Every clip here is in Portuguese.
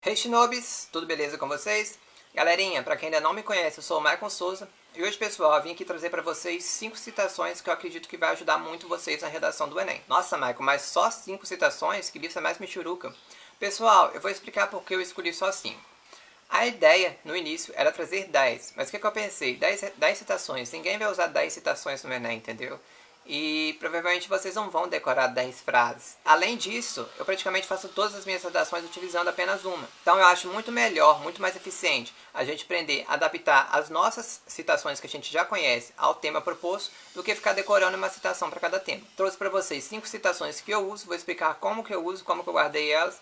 Hey Shinobis, tudo beleza com vocês? Galerinha, pra quem ainda não me conhece, eu sou o Maicon Souza e hoje, pessoal, eu vim aqui trazer pra vocês 5 citações que eu acredito que vai ajudar muito vocês na redação do Enem. Nossa, Maicon, mas só 5 citações? Que lista mais michuruca. Pessoal, eu vou explicar por que eu escolhi só 5. A ideia, no início, era trazer 10, mas o que eu pensei? 10 citações, ninguém vai usar 10 citações no Enem, entendeu? E provavelmente vocês não vão decorar 10 frases. Além disso, eu praticamente faço todas as minhas redações utilizando apenas uma. Então eu acho muito melhor, muito mais eficiente a gente aprender a adaptar as nossas citações que a gente já conhece ao tema proposto do que ficar decorando uma citação para cada tema. Trouxe para vocês 5 citações que eu uso, vou explicar como que eu uso, como que eu guardei elas.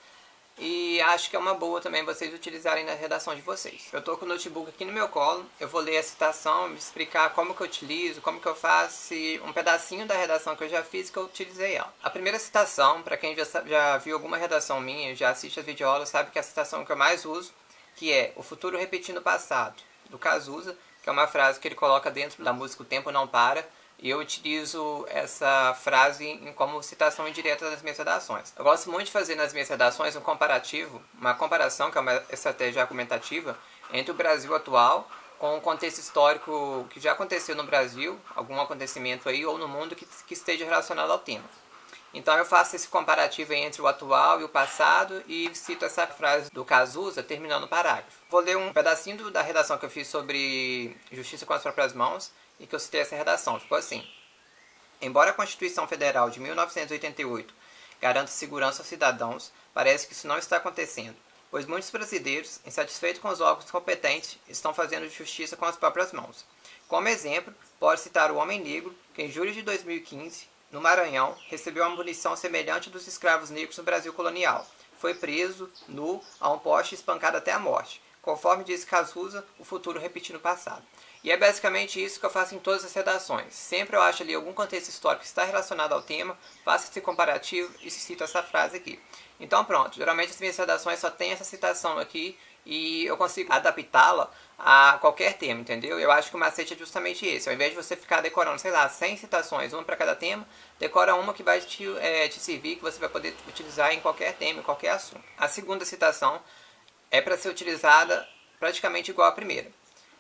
E acho que é uma boa também vocês utilizarem na redação de vocês. Eu estou com o notebook aqui no meu colo, eu vou ler a citação, explicar como que eu utilizo, como que eu faço um pedacinho da redação que eu já fiz que eu utilizei ela. A primeira citação, para quem já viu alguma redação minha, já assiste as videoaulas, sabe que é a citação que eu mais uso, que é o futuro repetindo o passado, do Cazuza, que é uma frase que ele coloca dentro da música O Tempo Não Para. E eu utilizo essa frase como citação indireta das minhas redações. Eu gosto muito de fazer nas minhas redações um comparativo, uma comparação, que é uma estratégia argumentativa, entre o Brasil atual com o contexto histórico que já aconteceu no Brasil, algum acontecimento aí, ou no mundo que esteja relacionado ao tema. Então eu faço esse comparativo entre o atual e o passado e cito essa frase do Cazuza terminando o parágrafo. Vou ler um pedacinho da redação que eu fiz sobre justiça com as próprias mãos e que eu citei essa redação. Ficou assim: embora a Constituição Federal de 1988 garanta segurança aos cidadãos, parece que isso não está acontecendo, pois muitos brasileiros, insatisfeitos com os órgãos competentes, estão fazendo justiça com as próprias mãos. Como exemplo, pode citar o homem negro, que em julho de 2015, no Maranhão, recebeu uma punição semelhante dos escravos negros no Brasil colonial. Foi preso, nu, a um poste e espancado até a morte. Conforme diz Cazuza, o futuro repetindo o passado. E é basicamente isso que eu faço em todas as redações. Sempre eu acho ali algum contexto histórico que está relacionado ao tema, faço esse comparativo e cito essa frase aqui. Então pronto, geralmente as minhas redações só tem essa citação aqui e eu consigo adaptá-la a qualquer tema, entendeu? Eu acho que o macete é justamente esse. Ao invés de você ficar decorando, sei lá, 100 citações, uma para cada tema, decora uma que vai te servir, que você vai poder utilizar em qualquer tema, em qualquer assunto. A segunda citação é para ser utilizada praticamente igual à primeira,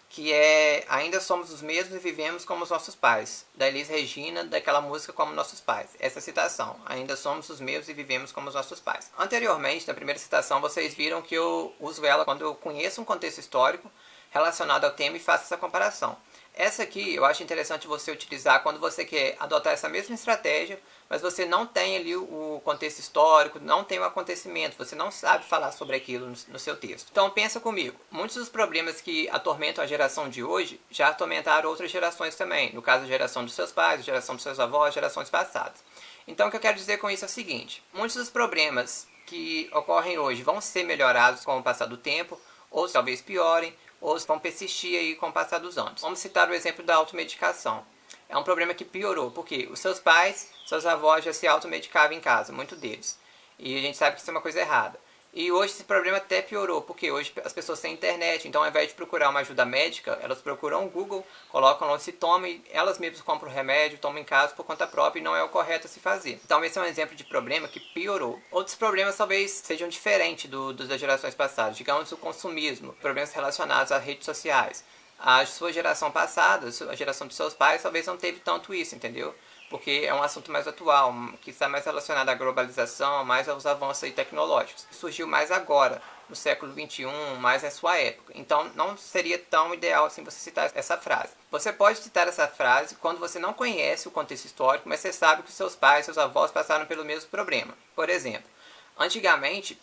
que é ainda somos os mesmos e vivemos como os nossos pais, da Elis Regina, daquela música Como Nossos Pais. Essa citação, ainda somos os mesmos e vivemos como os nossos pais. Anteriormente, na primeira citação, vocês viram que eu uso ela quando eu conheço um contexto histórico relacionado ao tema e faço essa comparação. Essa aqui eu acho interessante você utilizar quando você quer adotar essa mesma estratégia, mas você não tem ali o contexto histórico, não tem o acontecimento, você não sabe falar sobre aquilo no seu texto. Então pensa comigo, muitos dos problemas que atormentam a geração de hoje já atormentaram outras gerações também, no caso a geração dos seus pais, a geração dos seus avós, gerações passadas. Então o que eu quero dizer com isso é o seguinte: muitos dos problemas que ocorrem hoje vão ser melhorados com o passar do tempo, ou talvez piorem, ou vão persistir aí com o passar dos anos. Vamos citar o exemplo da automedicação. É um problema que piorou, porque os seus pais, seus avós já se automedicavam em casa, muitos deles. E a gente sabe que isso é uma coisa errada. E hoje esse problema até piorou, porque hoje as pessoas têm internet, então ao invés de procurar uma ajuda médica, elas procuram o Google, colocam lá o sintoma e elas mesmas compram o remédio, tomam em casa por conta própria e não é o correto a se fazer. Então esse é um exemplo de problema que piorou. Outros problemas talvez sejam diferentes dos das gerações passadas, digamos o consumismo, problemas relacionados às redes sociais. A sua geração passada, a geração dos seus pais, talvez não teve tanto isso, entendeu? Porque é um assunto mais atual, que está mais relacionado à globalização, mais aos avanços aí tecnológicos. Surgiu mais agora, no século XXI, mais na sua época. Então não seria tão ideal assim você citar essa frase. Você pode citar essa frase quando você não conhece o contexto histórico, mas você sabe que seus pais, seus avós passaram pelo mesmo problema. Por exemplo, antigamente,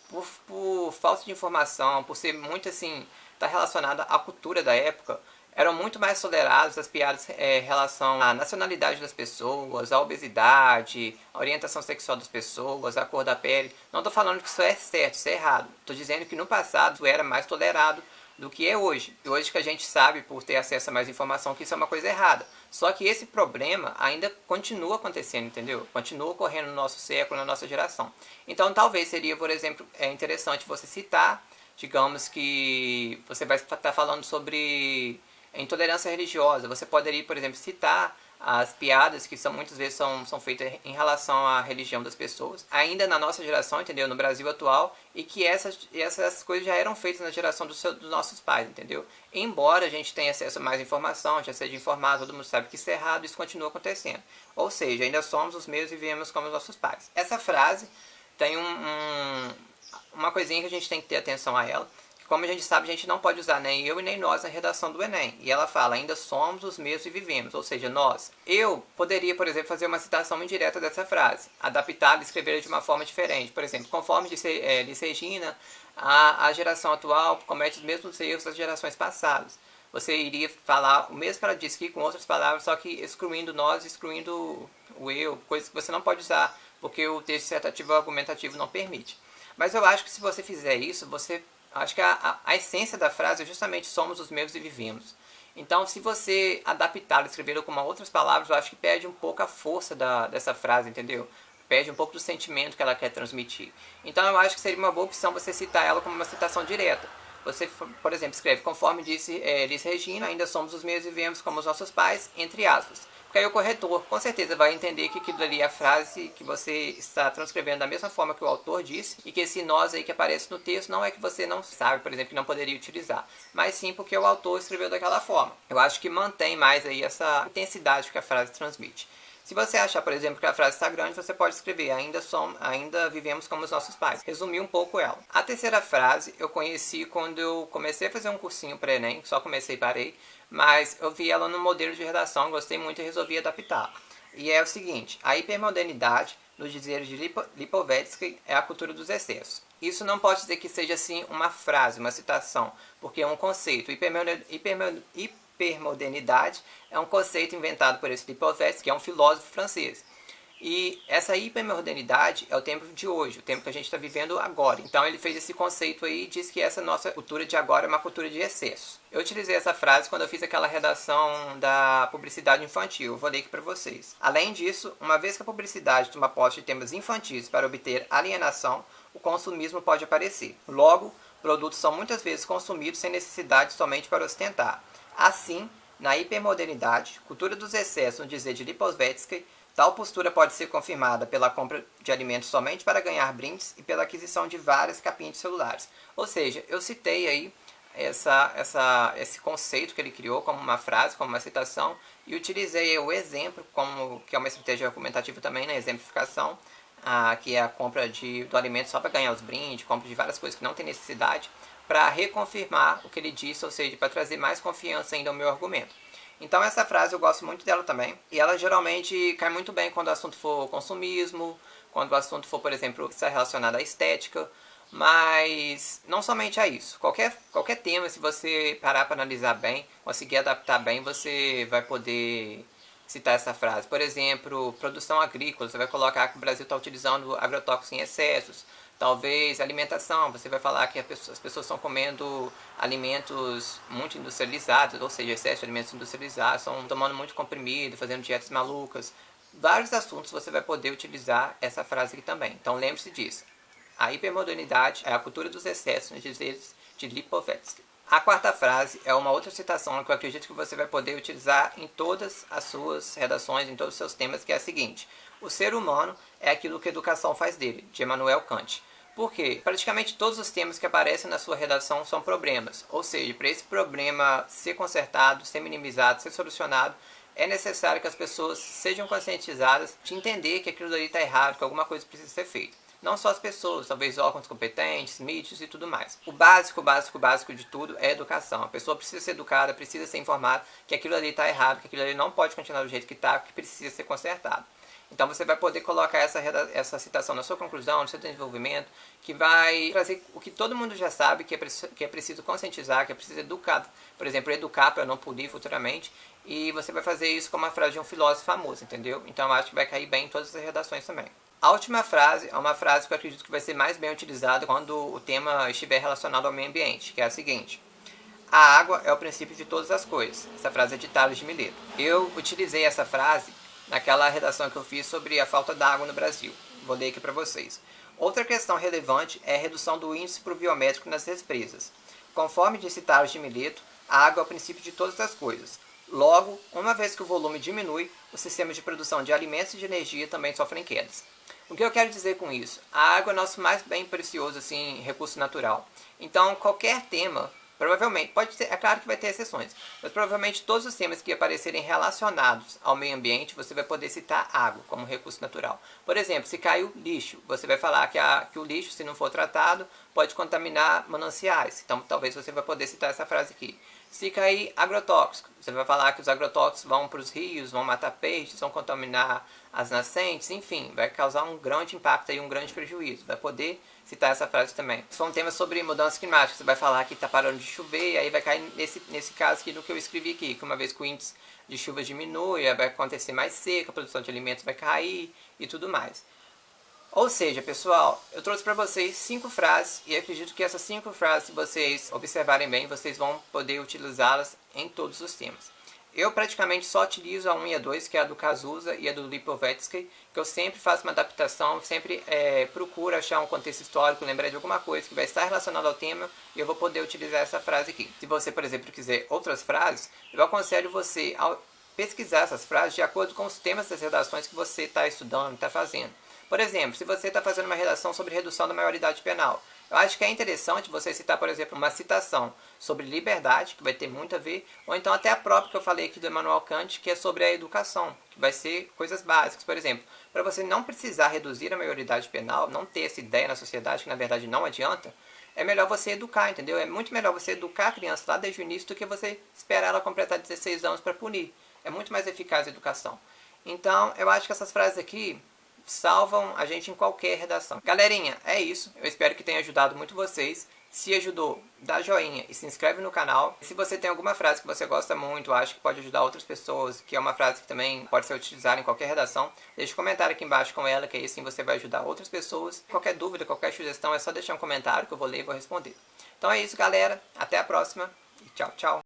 por falta de informação, por ser muito assim, estar relacionada à cultura da época, eram muito mais tolerados as piadas em relação à nacionalidade das pessoas, à obesidade, à orientação sexual das pessoas, à cor da pele. Não estou falando que isso é certo, isso é errado. Estou dizendo que no passado isso era mais tolerado do que é hoje. E hoje que a gente sabe, por ter acesso a mais informação, que isso é uma coisa errada. Só que esse problema ainda continua acontecendo, entendeu? Continua ocorrendo no nosso século, na nossa geração. Então talvez seria, por exemplo, interessante você citar, digamos que você vai estar falando sobre intolerância religiosa. Você poderia, por exemplo, citar as piadas que muitas vezes são feitas em relação à religião das pessoas, ainda na nossa geração, entendeu? No Brasil atual, e que essas coisas já eram feitas na geração dos nossos pais, entendeu? Embora a gente tenha acesso a mais informação, já seja informado, todo mundo sabe que isso é errado, isso continua acontecendo. Ou seja, ainda somos os mesmos e vivemos como os nossos pais. Essa frase tem uma coisinha que a gente tem que ter atenção a ela. Como a gente sabe, a gente não pode usar nem eu e nem nós na redação do Enem. E ela fala, ainda somos os mesmos e vivemos, ou seja, nós. Eu poderia, por exemplo, fazer uma citação indireta dessa frase, adaptá-la e escrever de uma forma diferente. Por exemplo, conforme disse Regina, a geração atual comete os mesmos erros das gerações passadas. Você iria falar o mesmo que ela disse aqui com outras palavras, só que excluindo nós, excluindo o eu, coisas que você não pode usar, porque o texto dissertativo ou argumentativo não permite. Mas eu acho que se você fizer isso, acho que a essência da frase é justamente somos os mesmos e vivemos. Então, se você adaptar, escrever com outras palavras, eu acho que perde um pouco a força dessa frase, entendeu? Perde um pouco do sentimento que ela quer transmitir. Então, eu acho que seria uma boa opção você citar ela como uma citação direta. Você, por exemplo, escreve, conforme disse Regina, ainda somos os mesmos e vivemos como os nossos pais, entre aspas. Porque aí o corretor, com certeza, vai entender que aquilo ali é a frase que você está transcrevendo da mesma forma que o autor disse, e que esse nós aí que aparece no texto não é que você não sabe, por exemplo, que não poderia utilizar, mas sim porque o autor escreveu daquela forma. Eu acho que mantém mais aí essa intensidade que a frase transmite. Se você achar, por exemplo, que a frase está grande, você pode escrever ainda vivemos como os nossos pais. Resumir um pouco ela. A terceira frase eu conheci quando eu comecei a fazer um cursinho para Enem, só comecei e parei, mas eu vi ela no modelo de redação, gostei muito e resolvi adaptar. E é o seguinte, a hipermodernidade, nos dizeres de Lipovetsky, é a cultura dos excessos. Isso não pode dizer que seja assim uma frase, uma citação, porque é um conceito. Hipermodernidade é um conceito inventado por esse Lipovetsky, que é um filósofo francês. E essa hipermodernidade é o tempo de hoje, o tempo que a gente está vivendo agora. Então ele fez esse conceito aí e disse que essa nossa cultura de agora é uma cultura de excesso. Eu utilizei essa frase quando eu fiz aquela redação da publicidade infantil. Eu vou ler aqui para vocês. Além disso, uma vez que a publicidade toma posse de temas infantis para obter alienação, o consumismo pode aparecer. Logo, produtos são muitas vezes consumidos sem necessidade somente para ostentar. Assim, na hipermodernidade, cultura dos excessos no dizer de Lipovetsky, tal postura pode ser confirmada pela compra de alimentos somente para ganhar brindes e pela aquisição de várias capinhas de celulares. Ou seja, eu citei aí esse conceito que ele criou como uma frase, como uma citação, e utilizei o exemplo, que é uma estratégia argumentativa também, na exemplificação, que é a compra do alimento só para ganhar os brindes, compra de várias coisas que não tem necessidade, para reconfirmar o que ele disse, ou seja, para trazer mais confiança ainda ao meu argumento. Então essa frase eu gosto muito dela também, e ela geralmente cai muito bem quando o assunto for consumismo, quando o assunto for, por exemplo, estar relacionado à estética, mas não somente a isso. Qualquer tema, se você parar para analisar bem, conseguir adaptar bem, você vai poder citar essa frase. Por exemplo, produção agrícola, você vai colocar que o Brasil está utilizando agrotóxicos em excessos. Talvez alimentação, você vai falar que as pessoas estão comendo alimentos muito industrializados, ou seja, excesso de alimentos industrializados, estão tomando muito comprimido, fazendo dietas malucas. Vários assuntos você vai poder utilizar essa frase aqui também. Então lembre-se disso. A hipermodernidade é a cultura dos excessos, nos dizeres de Lipovetsky. A quarta frase é uma outra citação que eu acredito que você vai poder utilizar em todas as suas redações, em todos os seus temas, que é a seguinte: o ser humano é aquilo que a educação faz dele, de Immanuel Kant. Por quê? Praticamente todos os temas que aparecem na sua redação são problemas, ou seja, para esse problema ser consertado, ser minimizado, ser solucionado, é necessário que as pessoas sejam conscientizadas de entender que aquilo ali está errado, que alguma coisa precisa ser feita. Não só as pessoas, talvez órgãos competentes, mídias e tudo mais. O básico de tudo é a educação. A pessoa precisa ser educada, precisa ser informada que aquilo ali está errado, que aquilo ali não pode continuar do jeito que está, que precisa ser consertado. Então você vai poder colocar essa citação na sua conclusão, no seu desenvolvimento, que vai trazer o que todo mundo já sabe, que é preciso conscientizar, que é preciso educar, por exemplo, educar para não punir futuramente, e você vai fazer isso com uma frase de um filósofo famoso, entendeu? Então eu acho que vai cair bem em todas as redações também. A última frase é uma frase que eu acredito que vai ser mais bem utilizada quando o tema estiver relacionado ao meio ambiente, que é a seguinte: a água é o princípio de todas as coisas. Essa frase é de Tales de Mileto. Eu utilizei essa frase naquela redação que eu fiz sobre a falta d'água no Brasil. Vou ler aqui para vocês. Outra questão relevante é a redução do índice pluviométrico nas represas. Conforme disse Tales de Mileto, a água é o princípio de todas as coisas. Logo, uma vez que o volume diminui, os sistemas de produção de alimentos e de energia também sofrem quedas. O que eu quero dizer com isso? A água é nosso mais bem precioso assim, recurso natural. Então, qualquer tema, provavelmente, pode ter, é claro que vai ter exceções, mas provavelmente todos os temas que aparecerem relacionados ao meio ambiente, você vai poder citar água como recurso natural. Por exemplo, se caiu lixo, você vai falar que o lixo, se não for tratado, pode contaminar mananciais. Então, talvez você vai poder citar essa frase aqui. Se cair agrotóxico, você vai falar que os agrotóxicos vão para os rios, vão matar peixes, vão contaminar as nascentes, enfim, vai causar um grande impacto e um grande prejuízo. Vai poder citar essa frase também. Se for um tema sobre mudança climática, você vai falar que está parando de chover, e aí vai cair nesse caso aqui do que eu escrevi aqui, que uma vez que o índice de chuva diminui, vai acontecer mais seca, a produção de alimentos vai cair e tudo mais. Ou seja, pessoal, eu trouxe para vocês 5 frases e acredito que essas 5 frases, se vocês observarem bem, vocês vão poder utilizá-las em todos os temas. Eu praticamente só utilizo a 1 e a 2, que é a do Cazuza e a do Lipovetsky, que eu sempre faço uma adaptação, sempre procuro achar um contexto histórico, lembrar de alguma coisa que vai estar relacionada ao tema e eu vou poder utilizar essa frase aqui. Se você, por exemplo, quiser outras frases, eu aconselho você a pesquisar essas frases de acordo com os temas das redações que você está estudando, está fazendo. Por exemplo, se você está fazendo uma redação sobre redução da maioridade penal, eu acho que é interessante você citar, por exemplo, uma citação sobre liberdade, que vai ter muito a ver, ou então até a própria que eu falei aqui do Immanuel Kant, que é sobre a educação, que vai ser coisas básicas. Por exemplo, para você não precisar reduzir a maioridade penal, não ter essa ideia na sociedade que na verdade não adianta, é melhor você educar, entendeu? É muito melhor você educar a criança lá desde o início do que você esperar ela completar 16 anos para punir. É muito mais eficaz a educação. Então, eu acho que essas frases aqui salvam a gente em qualquer redação. Galerinha, é isso. Eu espero que tenha ajudado muito vocês. Se ajudou, dá joinha e se inscreve no canal. E se você tem alguma frase que você gosta muito, acha que pode ajudar outras pessoas, que é uma frase que também pode ser utilizada em qualquer redação, deixa um comentário aqui embaixo com ela, que aí sim você vai ajudar outras pessoas. Qualquer dúvida, qualquer sugestão, é só deixar um comentário que eu vou ler e vou responder. Então é isso, galera. Até a próxima e tchau, tchau.